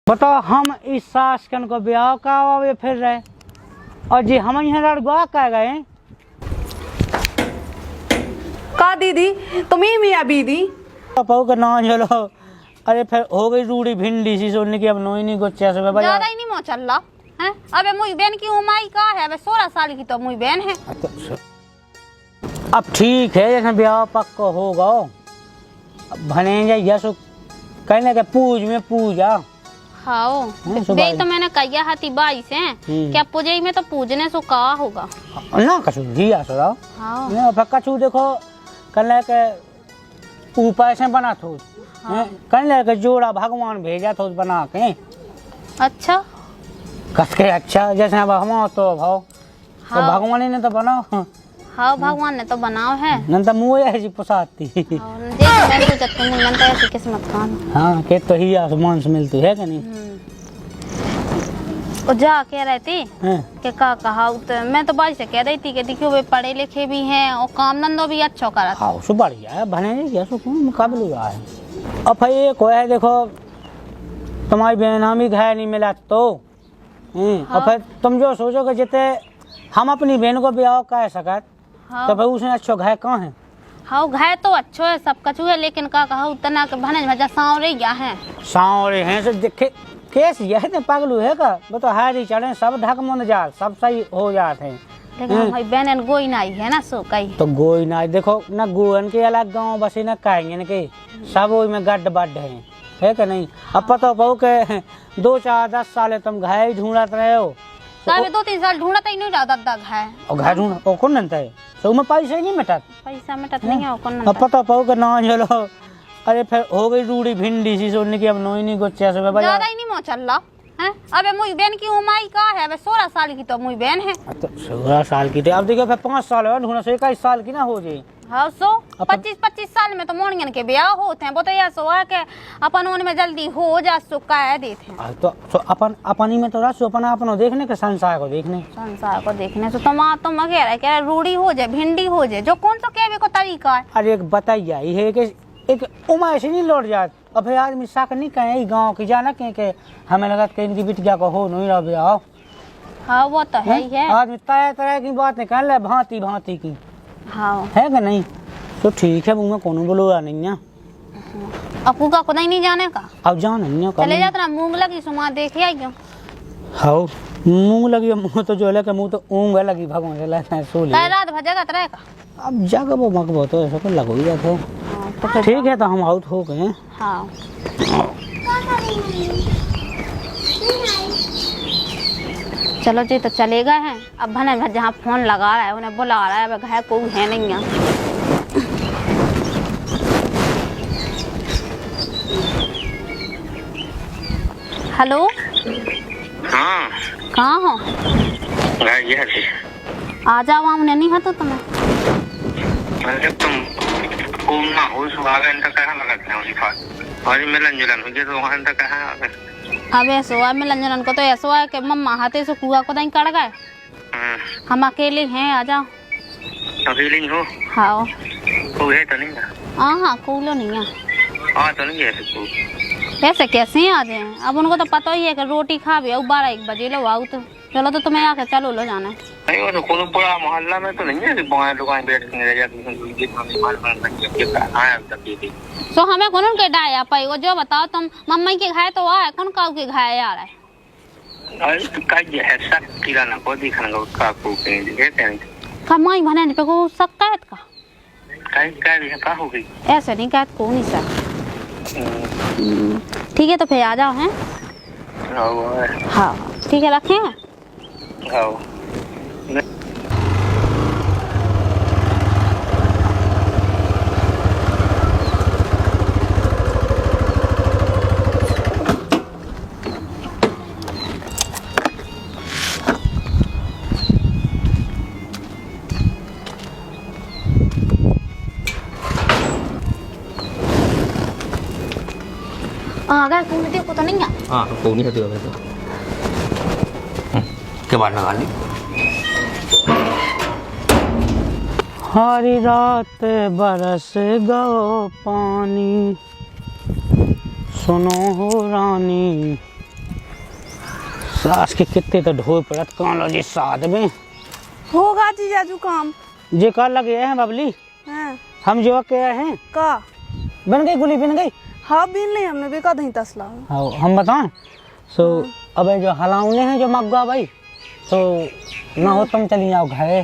बताओ हम इस सासकन को ब्याह का आवे फिर रहे और जी हम यहाँ लड़वा कह गए का दीदी तुम्हें मियाँ बीदी पापा का ना चलो। अरे फिर हो गई रूड़ी भिंडी सी सोने की अब नोई नहीं गुच्चा से ज्यादा ही नहीं मोह चल रहा है। अबे मुई बहन की उमाई का है, अबे 16 साल की तो मुई बहन है। अब ठीक है जैसे ब्याह पक्का होगा भने यशु कहने के पूज में पूजा। हाँ बे तो मैंने कहिया हाथी बाई से क्या पूजे में तो पूजने सो का होगा ना कछु दिया सो। हाँ कछु देखो कहने के ऊपर से बना थो। हाँ। कहने के जोड़ा भगवान भेजा थो बना के। अच्छा कस के अच्छा जैसे अब हम तो भाव। हाँ। तो भगवान ने तो बनाओ। हाँ भगवान ने तो बनाओ है न तो मुँह ऐसी पसाती। किस्मत खान। हाँ के तो ही आसमान से मिलती है कि नहीं। और जा कह रहे थे कि का कहा तो मैं तो बाजी से कह रही थी कि देखियो वे पढ़े लिखे भी हैं और काम धंधो भी अच्छा करा। हाँ सो बढ़िया है भने क्या सो मुकाबले हुआ है। अब भाई एक है देखो तुम्हारी बहन भी घर नहीं मिला तो और फिर तुम जो सोचो कि जितने हम अपनी बहन को ब्याह कह सकत। हाँ। तो भाई उसने अच्छा घाय कहाँ है। हाँ घाय तो अच्छो है सब कछु है लेकिन का कहा उतना के भने भजा सांवरे या है सांवरे हैं सो देखे केस यह ने पागलू है का वो तो हारी चढ़े सब ढक मन जा सब सही हो जाते हैं लेकिन भाई बहन गोई नाई है ना सो कई तो गोई नाई देखो न गोवन के अलग गांव बसे न कहेंगे के सब वो में गड्ढ बड्ढ है कि नहीं। अब पता पाओ के 2 4 10 साल तुम घाय ढूंढत रहे हो। साबे 2 3 साल ढूंढता ही नहीं रहा दादा घाय और घाय ढूंढ ओ कौन नंता है सो में पैसे नहीं मिटत नहीं है कौन अब पता पाओ के ना चलो। अरे फिर हो गई रूड़ी भिंडी सी सोने की अब नोई नहीं गुच्चा से ज्यादा ही नहीं मोह चल रहा है। अबे मुई बहन की उमाई का है, अबे 16 साल की तो मुई बहन है। तो 16 साल की अब देखो फिर 5 साल है ढूंढना 21 साल की ना हो जाए। हाँ सो 25 साल में तो मोनियन के ब्याह होते हैं वो तो यह सो है कि अपन उनमें जल्दी हो जा सो कह देते हैं। तो अपन अपनी में तो रस अपना अपना देखने के संसार को देखने से तुम अगर रूढ़ी हो जाए भिंडी हो जाए जो कौन सा कहने को तरीका है। अरे एक बताइए ये कि एक उम्र से नहीं लौट जात अब फिर आदमी साक नहीं कहे गाँव की जाना के हमें लगा कि इनकी बिटिया को हो नहीं रहा ब्याह। हाँ वो तो है ही है आदमी तरह तरह की बात नहीं कहने भांति भांति की। हाँ है कि नहीं तो ठीक है मुँह कौन बोलो नहीं है आपू का खुदा ही नहीं जाने का अब जान नहीं चले जाता ना मूंग लगी सुमा देखे आई क्यों। हाँ मूंग लगी मुँह तो जो है कि मुँह तो ऊँग लगी भगवान से लगता है सोली रात भजेगा तरह का अब जाकर वो मकबो तो ऐसा तो लगो ही जाते हैं। तो ठीक है तो हम आउट हो गए। हाँ चलो जी तो चलेगा है अब भने जहाँ फोन लगा रहा है उन्हें बुला रहा है अब घर कोई है नहीं है। हेलो हाँ कहाँ हो आ जाओ हमने नहीं है तो तुम्हें तुम घूमना हो सुहागन तक कहाँ लगाते हैं उसी और मिलन जुलन हो गया तो वहाँ तक कहाँ अब ऐसा हुआ मिलन जुलन को तो ऐसा हुआ कि मम्मा हाथे से कुआ को नहीं कट गए। हम अकेले हैं आ जाओ। अकेले ही हो। हाँ कोई है तो नहीं है। हाँ कोई नहीं है। हाँ तो नहीं है ऐसे कैसे आ जाए अब उनको तो पता ही है कि रोटी खा भी 12-1 बजे लो आओ तो चलो तो तुम्हें आके चलो लो जाना नहीं वो तो कोई बड़ा मोहल्ला में तो नहीं है दुकान बैठ के रह जाती तो हमें कौन के डाया पाई वो जो बताओ तुम मम्मी के घाय तो आए कौन काऊ के घाय आ रहा है। अरे तो का ये है सब किराना को दिखाना का को कहते हैं कमाई भने पे को शिकायत का का भी का हो गई ऐसे नहीं कहत को नहीं सर। ठीक है तो फिर आ जाओ हैं। हाँ ठीक है रखें। हाँ अगर कौन को तो नहीं है। हाँ कोई नहीं है तो के बाद लगा ली। हरी रात बरस गो पानी सुनो हो रानी सास के कितने तो ढोल पड़त कौन लो जी साथ में होगा जीजाजू काम। जे कर लगे हैं बबली हैं हम जो के हैं का बन गई गुली बन गई। हाँ बिन नहीं हमने भी का दही तसला। हाँ हम बताएं सो अब जो हलाउने हैं जो मग्गा भाई तो ना हो तुम चली जाओ घरे।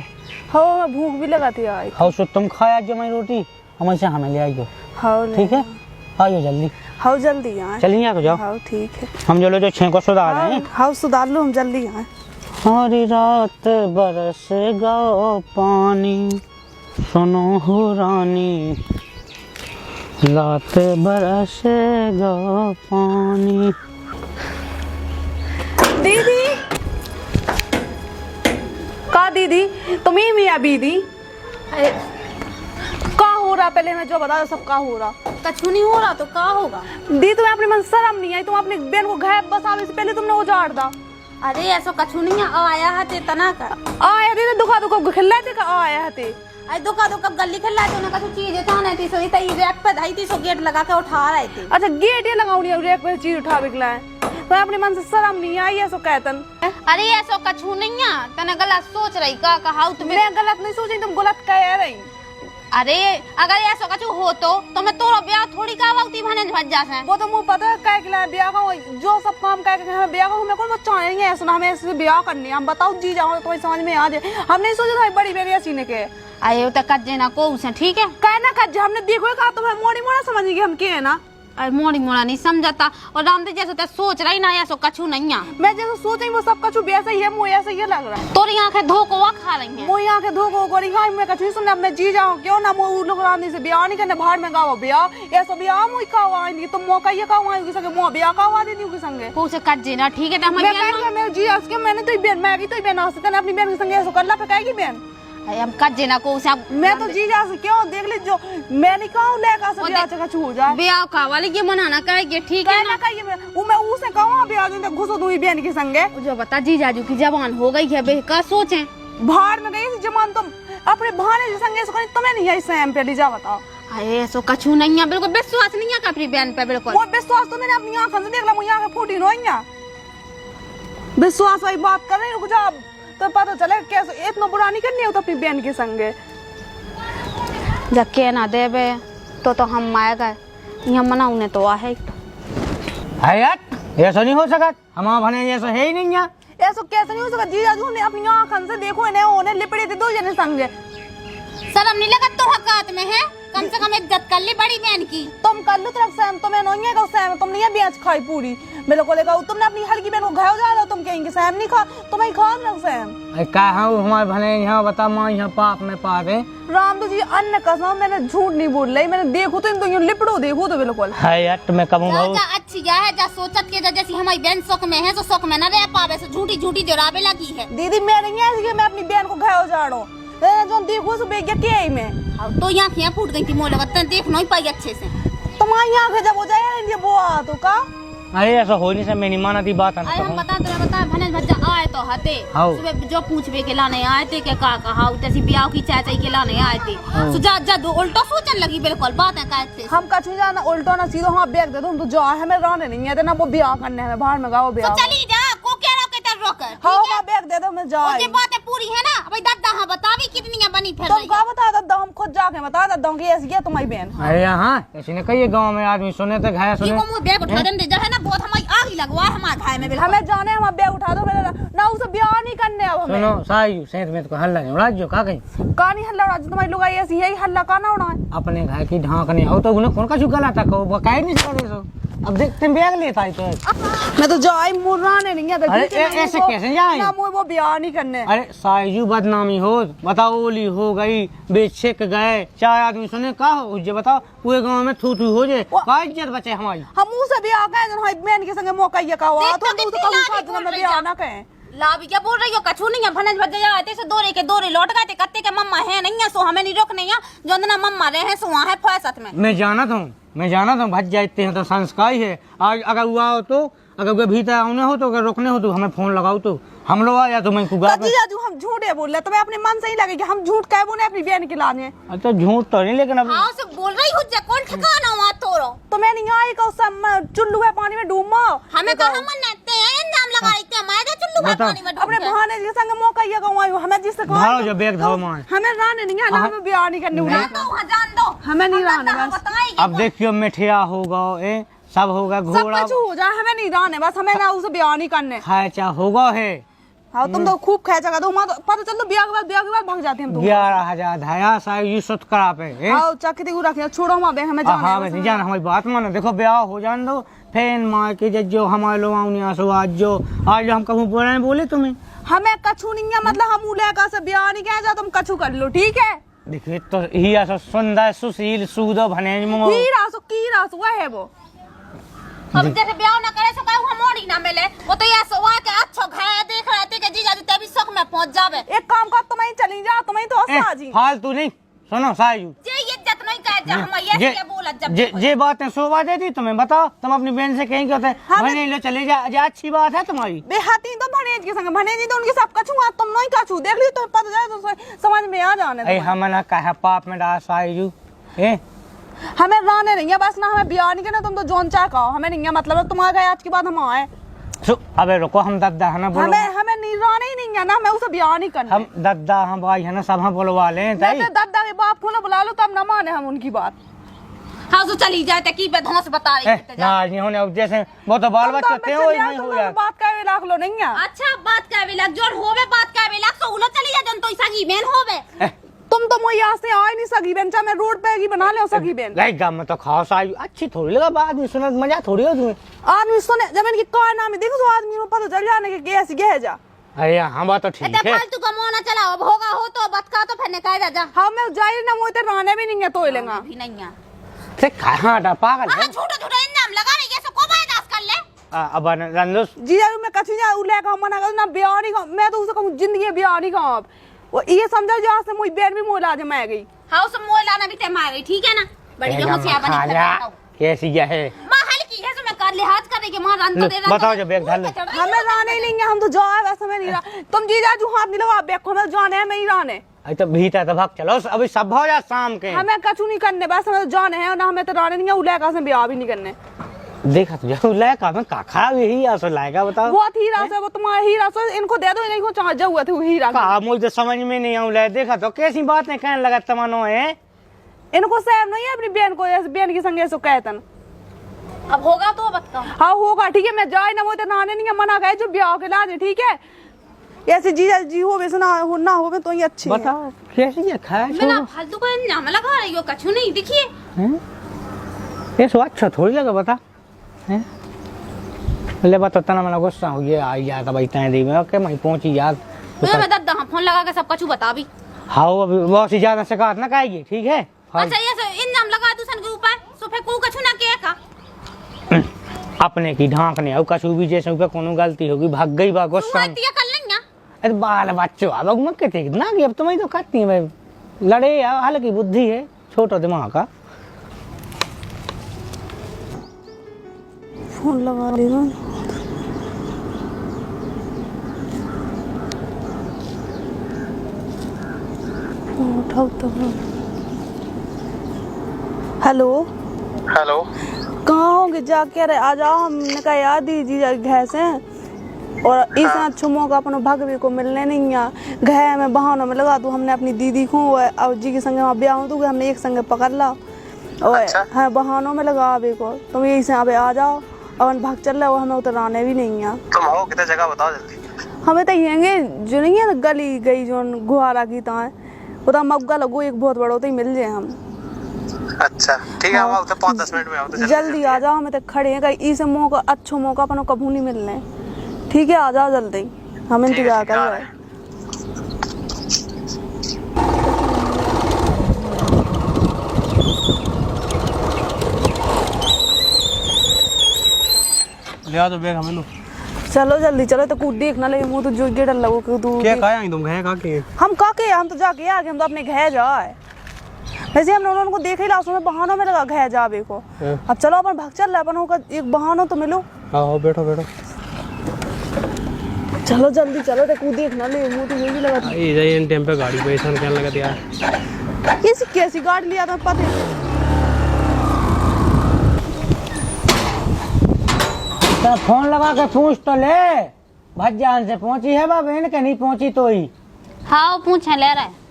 हाँ मैं भूख भी लगाती आई। हाँ सो तुम खाया जो मैं रोटी हम से हमें ले आइयो। हाँ ठीक है आइयो जल्दी। हाँ जल्दी आए। चलिए तो जाओ। हाँ ठीक है। हम जो लो जो छे को सुधार रहे हैं। हाँ सुधार लो हम जल्दी आए। हरी रात बरस गाओ पानी सुनो हो रानी रात बरस गाओ पानी। दीदी का दीदी तुम्हें मियाँ बीदी का हो रहा पहले मैं जो बता दो सब का हो रहा। कछु नहीं हो रहा तो क्या होगा? दी तुम्हें अपने मन शर्म नहीं आई? तुम अपनी बहन को घर बसाने से पहले तुमने उजाड़ दा। अरे ऐसा कछु नहीं है आया है ते तना का आया थे दुखा दुखा खिल्ला थे का आया थे। अरे दुका दुका गली खेला तो ना कछु चीज था नहीं थी सोई तई रैक पे धाई थी सो गेट लगा के उठा रहे थे। अच्छा गेट ये लगाऊनी है रैक पे चीज उठा बिकला है तो अपने मन से शर्म नहीं आई ऐसा कहतन। अरे ऐसा कछु नहीं है तने गलत सोच रही का कहा तुम्हें। मैं गलत नहीं सोची तुम गलत कह रही। अरे अगर ऐसा कछु हो तो मैं तोरा ब्याह थोड़ी का वाउती भने भज जा से। वो तो मुझे पता है कह के ब्याह का जो सब काम कह के हमें ब्याह का हमें कौन बच्चा नहीं है ऐसा हमें ऐसे ब्याह करनी है। हम बताओ जी जाओ तो समझ में आ जाए। हम नहीं सोचा था बड़ी बेरिया सीने के आये तो कज्जे ना को उसे ठीक है कहना कज्जे हमने देखो कहा तो मोड़ी मोड़ा समझ हम के है ना। अरे मोड़ी मोड़ा नहीं समझता और रामदे जैसे सोच रही ना ऐसा कछु नहीं है। मैं जैसे सोच रही वो सब कछु वैसा ही है मुझे ऐसा ही लग रहा है। तोरी आंखें धोखा खा रही हैं। मोई आंखें धोखो करी खाई मैं कछु सुन अब मैं जी जाऊं क्यों ना मो लोग रानी से ब्याह नहीं करने बाहर में गाओ ब्याह ऐसा ब्याह मुई का आएंगी तुम मौका ये का आएंगी संगे मो ब्याह का आ देनी के संगे को से कज्जे ना ठीक है तो मैं कह मैं जी उसके मैंने तो बहन मैं भी तो बहन आ सकता अपनी बहन के संगे ऐसा करला पे कहेगी बहन। हम कज्जे ना को उसे मैं तो जी जा से क्यों देख ली जो मैं नहीं कहूं लेका से ब्याह चका छू जाए ब्याह का वाले ये मनाना कहेगी ठीक है ना कहिए मैं उसे कहूं ब्याह जो घुसो दूई बहन के संगे। जो बता जी जाजू की जवान हो गई है बे का सोचे बाहर में गई जमान तुम अपने भाने के संगे सो तुम्हें नहीं आई सैम पे ली जा बताओ। अरे ऐसा कछु नहीं है बिल्कुल विश्वास नहीं है का अपनी बहन पे बिल्कुल। वो विश्वास तो मैंने अपनी आंखों से देख ला मुझे आंखें फूटी नहीं है विश्वास वाली बात कर रही हूं जब तो पता चले कैसे इतना बुरा नहीं करनी है तो अपनी बहन के संगे जब के ना देवे तो हम माए गए यहाँ मना उन्हें तो आ है यार ऐसा नहीं हो सका हमारा भने ऐसा है ही नहीं है। ऐसा कैसे नहीं हो सका जीजा जी ने अपनी आंखों से देखो इन्हें उन्हें लिपड़े थे दो जने संगे। शर्म नहीं लगा तो हकात में है कम से कम इज्जत कर ली बड़ी बहन की। तुम कर लो तरफ सैम तुम्हें नहीं है सैम तुम नहीं ब्याज खाई पूरी मेरे को लेकर तुमने अपनी हल्की बहन को घर जा रहा हो तुम कहेंगे सैम नहीं खा तुम्हें खा रहा सैम। अरे का हमारे भने यहाँ बता माँ यहाँ पाप में पा दे राम तो जी अन्न कसम मैंने झूठ नहीं बोल रही मैंने देखो तो इन तो लिपड़ो देखो तो बिल्कुल है यार तुम्हें कब अच्छी क्या है जा सोचत के जैसी हमारी बहन सुख में है तो सुख में न रह पावे से झूठी झूठी जोराबे लगी है। दीदी मैं नहीं ऐसी मैं अपनी बहन को घर जा रहा हूँ जो देखो सो बेग के आई मैं तो यहाँ खिया फूट गई थी मोले वक्त देख नहीं पाई अच्छे से तुम्हारी आंखें जब हो जाए वो आ तो का। अरे ऐसा हो नहीं से मैं नहीं माना थी बात अरे हम बता भने भज्जा आए तो हते सुबह जो पूछबे के लाने आए थे के का कहा तैसी ब्याह की चाचा के लाने आए थे सो जा दो उल्टा सोचने लगी बिल्कुल बात है कहते हम कछ नहीं जाना उल्टा ना सीधा हम बैग दे दो तो जा हमें रहने नहीं है ना वो ब्याह करने है बाहर में गाओ ब्याह तो चली जा को कह रहा के तर रोकर हां मैं बैग दे दो मैं जा ये बातें पूरी है ना भाई दादा हां बतावी कितनी है बनी फिर तुम का बता दादा हम खुद जाके बता दादा कि ऐसी है तुम्हारी बहन। अरे हां ऐसे ने कहिए गांव में आदमी सुने तो घाया सुने ये बैग उठा दे जा है ना बहुत हमारी आग लगवा हमारे घाय में बिल्कुल हमें जाने हम बैग उठा दो मेरा ना उसे ब्याह नहीं करने अब हमें। सुनो सायु सेंट में तो हल्ला नहीं उड़ा जो का कहीं का नहीं हल्ला उड़ा तुम्हारी लोग आई ऐसी यही हल्ला का ना उड़ा अपने घाय की ढांकने हो तो उन्हें कौन का चुका लाता को वो काहे नहीं छोड़े सो अब देखते बैग लेता है तो मैं तो जाई मुराने नहीं है अरे ऐसे कैसे जाए ना वो ब्याह नहीं करने। अरे सायु बदनामी हो बताओ ओली हो गई बेचक गए चार आदमी सुने का हो जे बताओ पूरे गांव में थू थू हो जाए का इज्जत बचे हमारी हम मुंह से ब्याह कहे जन हई बहन के संगे मौका ये का हुआ तो तू तो कम साथ में ब्याह ना कहे लाभी क्या बोल रही हो कछु नहीं है भनज भज जाते से दोरे के दोरे लौट गए थे कत्ते के मम्मा है नहीं है सो हमें नहीं रोक नहीं है जो ना मम्मा रहे हैं सो वहां है फैसत में मैं जाना था भज जाते हैं तो संस्कार ही है आज अगर हुआ हो तो अगर भीतर आने हो तो अगर रोकने हो तो हमें फोन लगाओ तो हम लोग आ या तो मैं कुगा जीजाजू हम झूठे बोल रहे तुम्हें अपने मन से ही लगे कि हम झूठ कहे बोले अपनी बहन के लाने। तो झूठ तो नहीं लेकिन अब हां से बोल रही हो जा कौन ठिकाना हुआ तोरो तुम्हें नहीं आई का उस चुल्लू है पानी में डूबो हमें कहा मन नते हैं नाम लगा इतने मैं चुल्लू में पानी में अपने भाने जी संग मौका ये कहूं हमें जिससे कहो धारो जो बैग धाओ मां हमें रहने नहीं आना हमें ब्याह नहीं करने उड़ा तो वहां जान दो हमें नहीं रहने बस अब देखियो मिठिया होगा ए सब होगा सब घोड़ा कुछ हो जाए हमें नहीं रहने बस हमें ना उसे ब्याह नहीं करने खाए चा होगा है। हाँ तुम तो खूब खेचा का दो पता चल तो ब्याह के बाद भाग जाते हम तो 11,000 धाया साहब ये सुत करा पे हाँ चक्की को रखे छोड़ो वहाँ बैग हमें हाँ मैं जान हमारी बात मानो देखो ब्याह हो जान दो फैन मार के जो हमारे लोग आसो आज हम कहूँ बोले तुम्हें हमें कछु नहीं है मतलब हम उलेका से ब्याह नहीं कह जा तुम कछु कर लो ठीक है। देखिए तो ही ऐसा सुंदर सुशील सूदो भनेज मुंगो कीरा सो है वो अब जैसे ब्याह ना करे सो कहूं हम मोड़ी ना मिले वो तो ऐसा हुआ के अच्छा खाया देख रहे थे कि जीजा जी तभी शौक में पहुंच जावे। एक काम कर तुम ही चली जा तुम ही तो हंसा जी फालतू नहीं सुनो सायू जे इज्जत नहीं कह जा हम ये बोला जब जे बातें शोभा देती तुम्हें बताओ तुम अपनी बहन से कहीं कहते भने लो चले जा अच्छी बात है तुम्हारी बेहाती तो भनेज के संग भनेज तो उनके सब कछु तुम नहीं कछु देख ली तो पता जाए तो समझ में आ जाने हम ना कहा पाप में डाल सायू ए हमें रहने नहीं है बस ना हमें ब्याह नहीं करना तुम तो जोन चाह कहो हमें नहीं है मतलब तुम आ गए आज के बाद हम आए अबे रुको हम दद्दा है ना बोलो हमें नहीं रहने ही नहीं है ना मैं उसे ब्याह नहीं करना हम दद्दा हम भाई है ना सब हम बोलवा लें दद्दा के बाप को ना बुला लो तब ना माने हम उनकी बात। हाँ तो चली जाए की बेधौस बता रही है ना नहीं होने अब जैसे वो तो बाल बच्चे थे वो नहीं हो यार बात का लाख लो नहीं है। अच्छा बात का लग जोर होवे बात का लग तो उलो चली जा जन तो सगी बहन होवे तुम तो मुझे यहाँ से आ नहीं सकी बहन चाहे मैं रोड पे ही बना ले सकी बहन लाइक गांव में तो खास आई अच्छी थोड़ी लगा बाद में सुना मजा थोड़ी हो तुम्हें आदमी सुने जब इनकी कौन नाम है देखो तो आदमी को पता चल जाने के ऐसी गह जा अरे हाँ बात तो ठीक है फालतू का मोना चला अब होगा हो तो बतका तो फिर निकाल जा हाँ मैं जाहिर ना मोते रहने भी नहीं है तो लेगा भी नहीं है से कहां डा पागल है झूठा झूठा इल्जाम लगा रही है सो को बर्दाश्त कर ले अब रंदोस जी यार मैं कछु जा उले का मना कर ना ब्याह नहीं मैं तो उसे कहूं जिंदगी ब्याह नहीं कहूं अब वो ये समझो जहां से मुई बहन भी मोला जे मैं गई हां उस मोला ना भी ते मार गई ठीक है ना बड़ी होशियार बनी है कैसी क्या है मां हल्की है तो मैं कर लिहाज करने के मां रन तो दे रहा बताओ जो बैग डाल हमें रहने नहीं है हम तो जाए वैसे में नहीं रहा तुम जीजा जो हाथ नहीं लगा बैग को हमें जाने है नहीं रहने अरे तो भीतर तो भाग चलो अभी सब हो जा शाम के हमें कछु नहीं करने बस हमें जाने हैं ना हमें तो रहने नहीं है उले का से ब्याह भी नहीं करने देखा तुझे लायका में का खराब यही आसो लायका बताओ वो हीरा से वो तुम्हारा हीरा से इनको दे दो इन्हीं को चार्ज हुआ थे वो हीरा का मुझे समझ में नहीं आऊ ले देखा तो कैसी बातें कहने लगा तमनो है इनको सहम नहीं है अपनी बहन को ऐसे बहन की संगे सो कहतन अब होगा तो बता हाँ होगा ठीक है मैं जाए ना वो तो नहाने नहीं है मना गए जो ब्याह के लाजे ठीक है ऐसे जीजा जी हो वैसे ना हो तो ही अच्छी बताओ कैसी है खाए मैं फालतू का नाम लगा रही हो कछु नहीं दिखिए ये सो अच्छा थोड़ी लगा बता ले बता तना मला गुस्सा हो गया आई यार भाई तय दी में ओके मैं पहुंची यार मैं दद्दा हां फोन लगा के सब कुछ बता भी हाँ अभी बहुत ही ज्यादा शिकायत ना करेगी ठीक है अच्छा ये इल्जाम लगा दूसरे के ऊपर सो फिर को कछु ना के का अपने की ढांक ने और कछु भी जैसे ऊपर कोनो गलती होगी भाग गई बा गुस्सा तू कर लेंगे अरे बाल बच्चों अब मत कहते ना कि अब तुम्हें तो करती है भाई लड़े यार हल्की बुद्धि है छोटा दिमाग का फोन लगा देगा उठाओ तो हेलो हेलो कहाँ होंगे जाके अरे आ जाओ हमने कहा याद दीजिए घर से और इस अच्छो मौका अपने भगवी को मिलने नहीं आ घर में बहानों में लगा दूँ हमने अपनी दीदी को और जी के संगे वहाँ ब्याह हो तो हमने एक संगे पकड़ ला और अच्छा। हाँ बहानों में लगा अभी को तुम यही से अभी आ जाओ और भाग चल रहे हो हमें उतराने भी नहीं है तुम हो कितने जगह बताओ जल्दी हमें तो यही जो नहीं है गली गई जो गुहारा की तो उतना मग्गा लगो एक बहुत बड़ा तो ही मिल जाए हम अच्छा ठीक है हम उधर 5-10 मिनट में आओ तो जल्दी आ जाओ हमें तो खड़े हैं कहीं इसे मौका अच्छो मौका अपन कभी नहीं मिलने ठीक है आ जाओ जल्दी हम इंतजार कर रहे हैं ले आ तो बैग हमें लो चलो जल्दी चलो तो कूद देख ना ले मुंह तो जो गेट लगो कि तू क्या खाया तुम गए का के हम काके हम तो जाके आगे हम तो अपने घर जाए वैसे हम लोगों को देख ही लाओ में बहानों में लगा घर जावे को अब चलो अपन भाग चल रहा अपन होगा एक बहानों तो मिलो आओ बैठो बैठो चलो जल्दी चलो तो कूद देख ना ले मुंह तो यही लगा आई जाए इन टाइम पे गाड़ी पे ऐसा क्या लगा यार इस कैसी गाड़ी लिया था पता तो फोन लगा के पूछ तो ले भज्जान से पहुंची है बहन के नहीं पहुंची तो ही। हाँ पूछे ले रहे।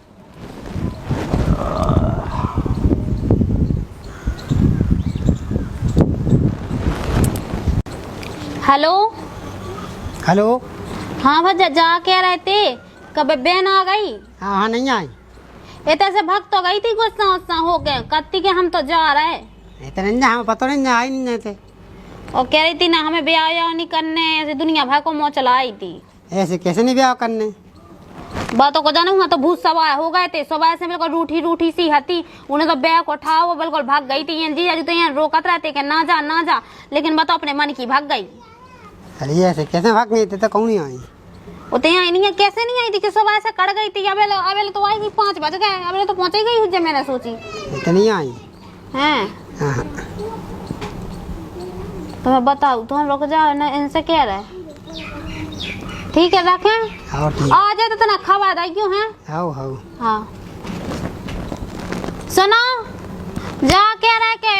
Hello hello. हाँ भज्जा जा क्या रहे थे? कब बहन आ गई? हाँ हाँ नहीं आई। इतने से भग तो गई थी, गुस्सा हो गए कत्ती के हम तो जा रहे। इतने नहीं हमें पता नहीं आई नहीं थे। और कह रही थी ना हमें ब्याह नहीं करने, ऐसे दुनिया भर को मोह चलाई थी। ऐसे कैसे नहीं ब्याह करने? बातों को जाने हुआ तो भूत सवार हो गए थे, सुबह से बिल्कुल रूठी रूठी सी हती। उन्हें तो बैग उठाओ वो बिल्कुल भाग गई थी। जीजा जी तो यहाँ रोकत रहते कि ना जा, लेकिन बताओ अपने मन की भाग गई। अरे ऐसे कैसे भाग गई थी? तो कौन नहीं आई? वो तो यहाँ नहीं है, कैसे नहीं आई थी कि सुबह से कट गई थी। अबे तो आई 5 बज गए, अबे तो पहुंच गई हुई। मैंने सोची इतनी आई हैं। हाँ। तो मैं बताऊँ तो हम रुक जाओ ना, इनसे कह रहे ठीक है रखें। आ जाए तो तना खबर आई क्यों है? आओ। हाँ सुनो, जा कह रहे के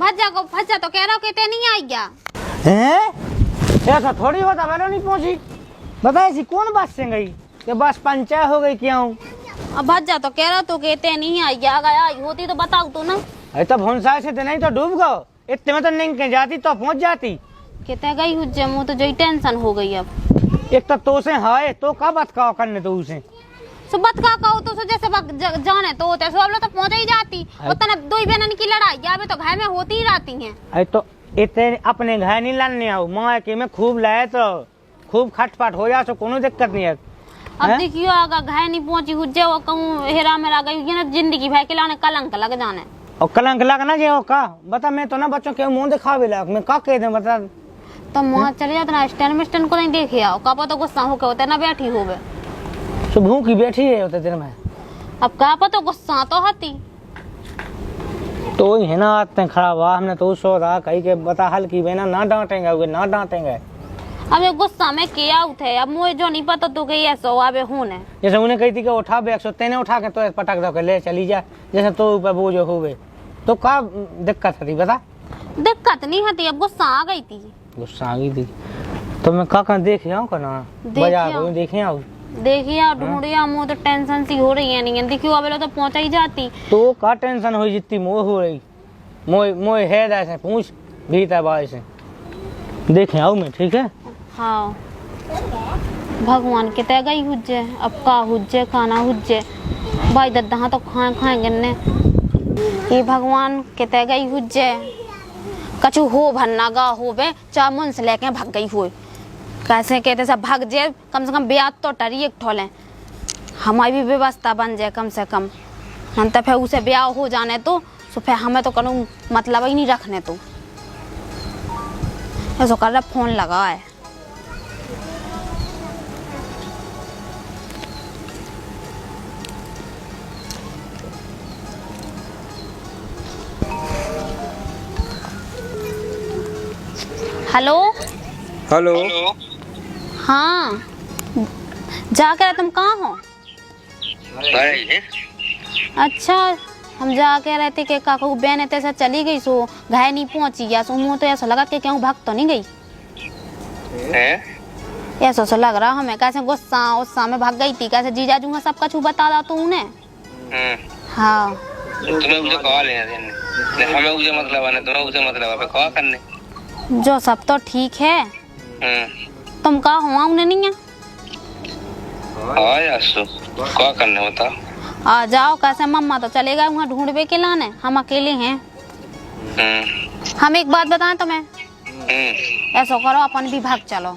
भज्जा तो कह रहा हूँ कि नहीं आई क्या? ऐसा थोड़ी होता, मैंने नहीं पहुंची। बता ऐसी कौन बस से गई कि बस पंचायत हो गई क्या हूँ? अब भज्जा तो कह रहा तो कहते नहीं आई क्या? अगर आई होती तो बताओ तो ना। अरे तो भुनसा से नहीं तो डूब गो, इतने में तो नहीं के जाती तो पहुंच जाती। कहते गई हुज्जे मुँह तो जो टेंशन हो गई। अब एक तो से हाय तो का बात का करने तो उसे सुबत का कहो तो जैसे जाने तो होते सब लोग तो पहुंच ही जाती। उतना दो ही बहन की लड़ाई या तो घर में होती ही रहती हैं। अरे तो इतने अपने घर नहीं लाने आओ, माँ के में खूब लाए तो खूब खटपट हो जा, तो कोनो दिक्कत नहीं है। अब देखियो अगर घर नहीं पहुंची हुज्जे वो कहूँ हेरा मेरा गई ना, जिंदगी भर के लाने कलंक लग जाने। और कलंक लगना जो का बता, मैं तो ना बच्चों के मुंह दिखावे लायक मैं का कह दे बता। तो मुँह चले जाता ना, स्टैंड को नहीं देखे आओ का पता गुस्सा होके होते ना बैठी होवे। तो भूखी बैठी है होते दिन में। अब का पता गुस्सा तो हती तो ही है ना, आते खराब हुआ हमने तो सो रहा कहीं के बता हल की बेना ना डांटेंगे ना डांटेंगे। अब ये गुस्सा में किया उठे, अब मुझे जो नहीं पता तो कि ऐसा आवे होने। जैसे उन्हें कही थी कि उठा बैग सो तेने उठा के तो पटक दो के ले चली जा, जैसे तो ऊपर वो जो हुए तो का दिक्कत थी बता? दिक्कत नहीं हती, अब गुस्सा आ गई थी। गुस्सा आ गई थी तो मैं का देखे आऊँ का ना बाजार देखे आऊँ। देखिए ढूंढिया मुँह तो टेंशन सी हो रही है। नहीं देखियो अब तो पहुंच ही जाती। तो का टेंशन हुई जितनी मोह हो रही मोह है ऐसे पूछ भीतर बाई से देखे आऊँ मैं, ठीक है? हाँ भगवान के तय गई हुज्जे, अब का हुज्जे खाना हुज्जे भाई दद्दा तो खाएंगे ने। ये भगवान के तय गई हुज्जे कछु हो भन्ना गा हो बे चार मुन से लेके भाग गई हुई। कैसे कहते सब भाग जाए, कम से कम ब्याज तो टरी एक ठोले हमारी भी व्यवस्था बन जाए कम से कम। हम तो फिर उसे ब्याह हो जाने तो फिर हमें तो करूँ मतलब ही नहीं रखने तो ऐसा कर रहा फोन लगा है। Hello hello. हाँ जाकर तुम कहाँ हो? अच्छा हम जाके रहते के काकू बहन ऐसा चली गई सो घर नहीं पहुंची या सो मुँह तो ऐसा लगा कि क्यों भाग तो नहीं गई ऐसा सो लग रहा हमें कैसे गुस्सा में भाग गई थी। कैसे जीजा जूंगा सब कुछ बता दा तू उन्हें। हाँ तुम्हें मुझे कॉल है हमें मुझे मतलब है तुम्हें मुझे मतलब है कॉल करने जो सब तो ठीक है। तुम कहा हुआ उन्हें नहीं है? हाँ यार क्या करने होता आ जाओ। कैसे मम्मा तो चले गए वहाँ ढूंढ के लाने, हम अकेले हैं। हम एक बात बताएं तुम्हें, ऐसा करो अपन भी भाग चलो।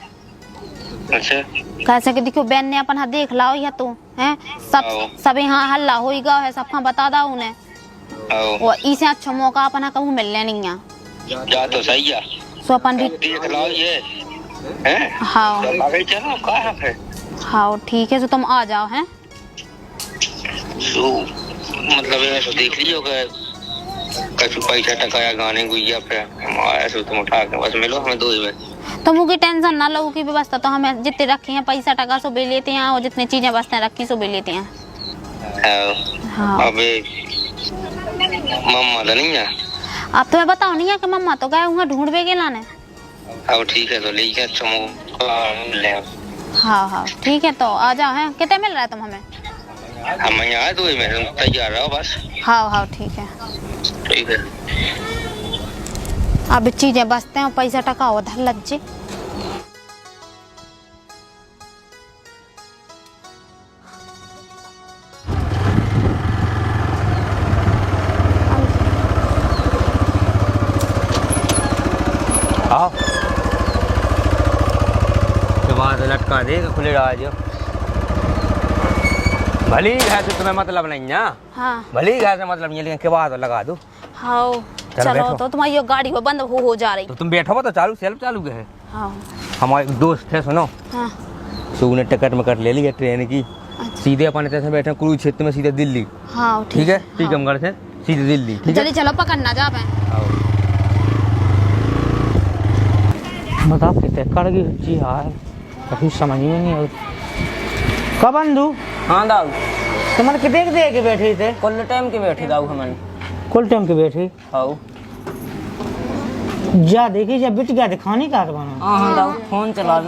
अच्छा कैसे कि देखो बहन ने अपन हाँ देख लाओ या तो है सब यहाँ हल्ला हो ही गया है, सब बता दो उन्हें। और इसे अच्छा मौका अपन हाँ कहूँ मिलने नहीं है जा तो सही है सो अपन भी देख लाओ ये हैं। हाँ चलो कहाँ है? हाँ ठीक है तो तुम आ जाओ हैं। मतलब ऐसा देख लीजिए कछु पैसा टकाया गाने गुइया पे ऐसे तुम उठा के बस मिलो हमें 2 ही में। तो मुझे टेंशन ना लो की व्यवस्था तो हमें जितने रखे हैं पैसा टका सो बे लेते हैं और जितनी चीजें बसते रखी सो बे लेते हैं। हाँ अबे मम्मा तो नहीं है? अब तुम्हें बताओ नहीं है कि मम्मा तो गए वहाँ ढूंढ के लाने। अब ठीक है तो ले हाँ हाँ ठीक है, तो आ जाओ। हैं कितने मिल रहा है तुम हमें? हम यहाँ तो मैं तैयार रहो बस। हाँ हाँ ठीक है। ठीक है। अब चीजें बचते हैं, पैसा टका हो धर लज्जे। आओ के बाद लटका दे खुले रहा जो भली है तो तुम्हें मतलब नहीं है। हाँ भली है से मतलब ये, लेकिन के बाद लगा दो। हाँ चलो बैठो। तो तुम्हारी ये गाड़ी वो बंद हो जा रही। तो तुम बैठो तो चालू सेल्फ चालू है। हाँ हमारे दोस्त है सुनो, हाँ तो उन्हें टिकट में ले ली है ट्रेन की। सीधे अपन इतने से बैठे कुरुक्षेत्र में, सीधे दिल्ली। हाँ ठीक है, टीकमगढ़ से सीधे दिल्ली। ठीक है चलिए चलो पकड़ना जा पे। बताओ कितने कड़गी जी यार, कभी समझ में नहीं आई। कब बंधु? हाँ दाऊ तुम्हारे कितने के दे के बैठे थे? कुल टाइम के बैठे दाऊ हमन। कुल टाइम के बैठे? हाँ जा देखी जा बिटिया दिखाने का बना। हाँ दाऊ फोन चला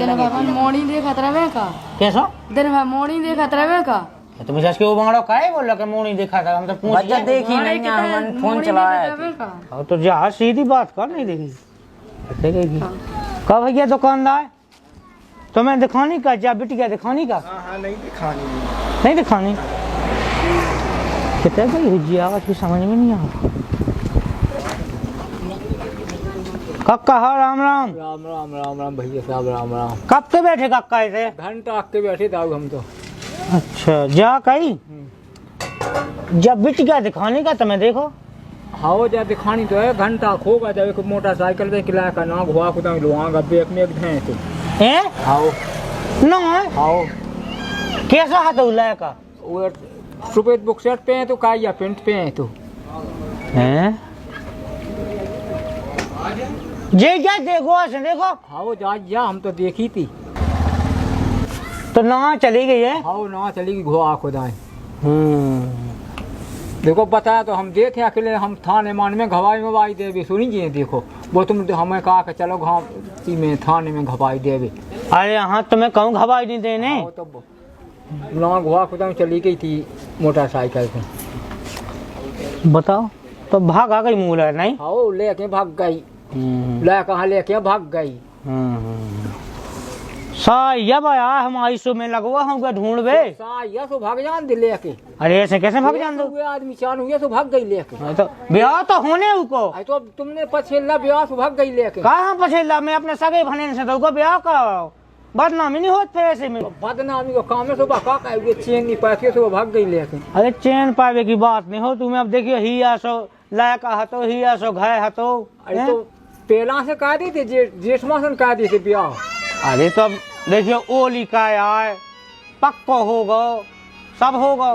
मोड़ी देखत रहे का कैसा दिन भर मोड़ी देखत रहे का तुम जैसे कि वो बांगड़ो काहे बोल रहा कि मुंह नहीं देखा था? हम तो पूछ बच्चा देखी नहीं है, हमन फोन चलाया और तो जा सीधी बात कर, नहीं देखी देखेगी। कब भैया दुकानदार तुम्हें दिखानी का? जा बिटिया दिखानी का? हाँ नहीं दिखानी। नहीं दिखानी कितने भाई हुजी आवाज की समझ में नहीं आ। कक्का हाँ राम राम। राम राम राम राम भैया साहब राम राम। कब के बैठे कक्का ऐसे? घंटा आके बैठे दाऊ हम तो। अच्छा जा कहीं जब बिटिया दिखाने का तुम्हें देखो। हाँ जा दिखानी तो है, घंटा खोगा जब एक मोटरसाइकिल पे किला का ना घुआ खुदा लोहा गब्बे एक में एक धैं तो हैं आओ ना आओ कैसा हाथ उलाया का? वो सुबह बुक सेट पे है तो का या पेंट पे है तो हैं जे क्या देखो ऐसे देखो। हाँ जा जा हम तो देखी थी। तो ना चली गई है। हाँ ना चली गई घुआ खुदा। देखो बताया तो हम दे थे अकेले, हम थाने मान में घवाई में वाई देवे सुनी जी। देखो वो तुम हमें कहा कि चलो घाटी में थाने में घवाई देवे। अरे यहाँ तुम्हें कहूँ घबाई नहीं देने। हाँ, तो ना घुआ खुदा में चली गई थी मोटरसाइकिल पे। बताओ तो भाग आ गई मुँह नहीं? हाँ लेके भाग गई। ले कहाँ लेके भाग गई। साया आया हमारी सो में लगवा होगा ढूंढवे। साया तो भाग जान दे लेके। अरे ऐसे कैसे भाग जान दो? आदमी चान हुए तो भाग गई लेके। तो ब्याह तो होने उको। तो तुमने पछेला ब्याह से भाग गई लेके। कहाँ पछेला? मैं अपने सगे भने से तो उको ब्याह कराओ, बदनामी नहीं होत फिर ऐसे में। बदनामी को काम है तो बाका का चेन नहीं पाती तो भाग गई लेके। अरे चैन पावे की बात नहीं हो तुम्हें। अब देखियो ही आसो लायका हतो, ही आसो घाय हतो। अरे तो पहला से कह दी थी जेठ मासन कह दी थी ब्याह। अरे तो अब देखियो ओली का आए पक्को होगा, सब होगा।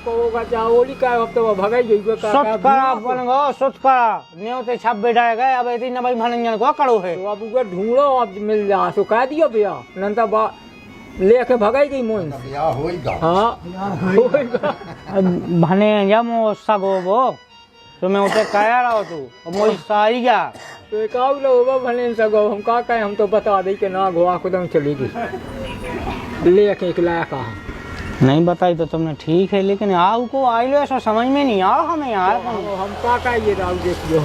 होगा चाहे ओली का अब तो भगाई गई सुतकरा बन गो, सुतकरा न्योते छप बैठाए गए। अब इतनी नबई भनंजन को करो है। तो अब उसे ढूंढो, अब मिल जा तो कह दियो ब्याह। नंता बा लेके भगाई गई मोइन। हाँ होगा भने जमो सगो वो तुम्हें उसे कह रहा हो तू मोई साई गया तो काऊ लो भले सगो। हम का कहे, हम तो बता दे कि ना घुआ खुदम चली गई लेके इकला कहा। नहीं बताई तो तुमने ठीक है, लेकिन आओ को आई लो ऐसा समझ में नहीं आ हमें यार। हम का कहे राव देखियो।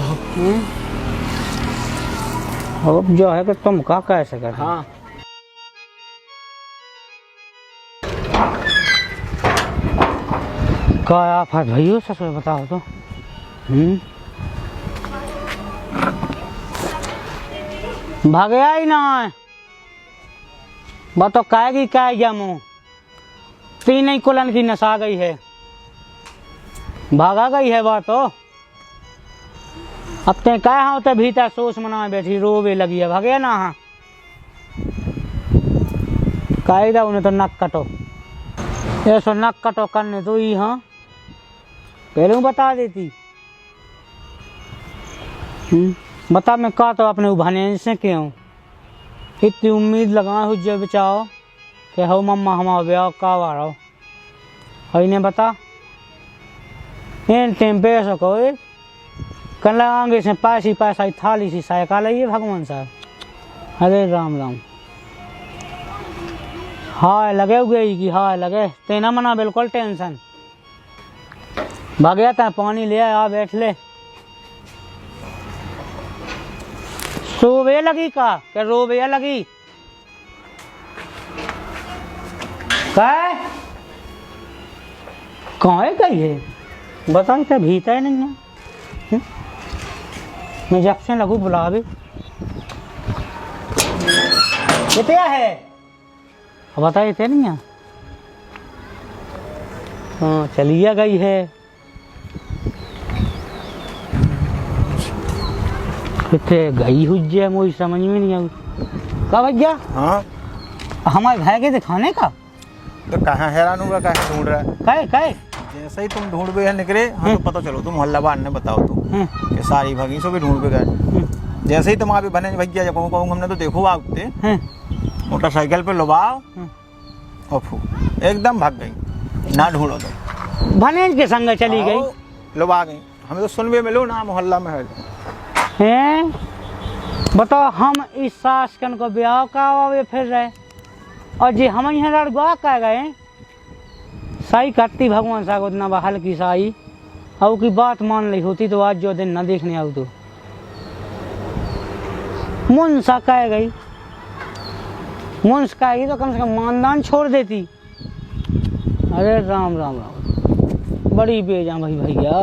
अब जो है कि तुम का कैसे कर। हाँ क्या आफत भैया ससुर बताओ तो। भागया ही ना बताओ काएगी काय गया मुँह तीन ही कुलन की नशा गई है, भागा गई है बात। तो अब ते काय हाँ तो भीतर सोच मना बैठी रोवे लगी है। भागे ना हाँ कायदा उन्हें तो नक कटो ऐसा नक कटो करने तो ही। हाँ पहले बता देती। बता मैं का तो अपने उभाने से क्यों इतनी उम्मीद लगा हुज्जे बचाओ कि हो मम्मा हमारा ब्याह का वारो है ने बता इन टाइम पे सको कल लगाएंगे से पैसी पैसा थाली सी सायका लइए भगवान साहब। अरे राम राम हाँ लगे हुए ही की हाँ लगे तेना मना बिल्कुल टेंशन भाग गया था पानी ले आ बैठ ले सोवे लगी का क्या रोवे लगी कहाँ है गई है बताओ क्या भीता है नहीं है मैं जब से लगू बुलावे कितना है बताइए थे नहीं हाँ चलिए गई है कितने गई हुई मुझे समझ में नहीं आई का भैया हाँ हमारे भाई के दिखाने का तो कहाँ हैरान होगा कहाँ ढूंढ रहा है काय काय जैसे ही तुम ढूंढ पे निकले हाँ तो पता चलो तुम मोहल्ला बांध ने बताओ तो कि सारी भगीसों भी ढूंढ पे गए जैसे ही तुम आप बने भैया जब कहूँ हमने तो देखो आपते मोटरसाइकिल पे लुभाओ और एकदम भाग गई ना ढूंढो तो भनेज के संग चली गई लुभा गई हमें तो सुनवे मिलो ना मोहल्ला में हैं बताओ हम इस सासकन को ब्याह का फिर रहे और जी हम यहाँ लड़वा कह गए साई करती भगवान साहब उतना बहाल की साई और की बात मान ली होती तो आज जो दिन न देखने आऊ तो मुंसा कह गई मुंस कहेगी तो कम से कम मानदान छोड़ देती अरे राम राम राम बड़ी बेजा भाई भैया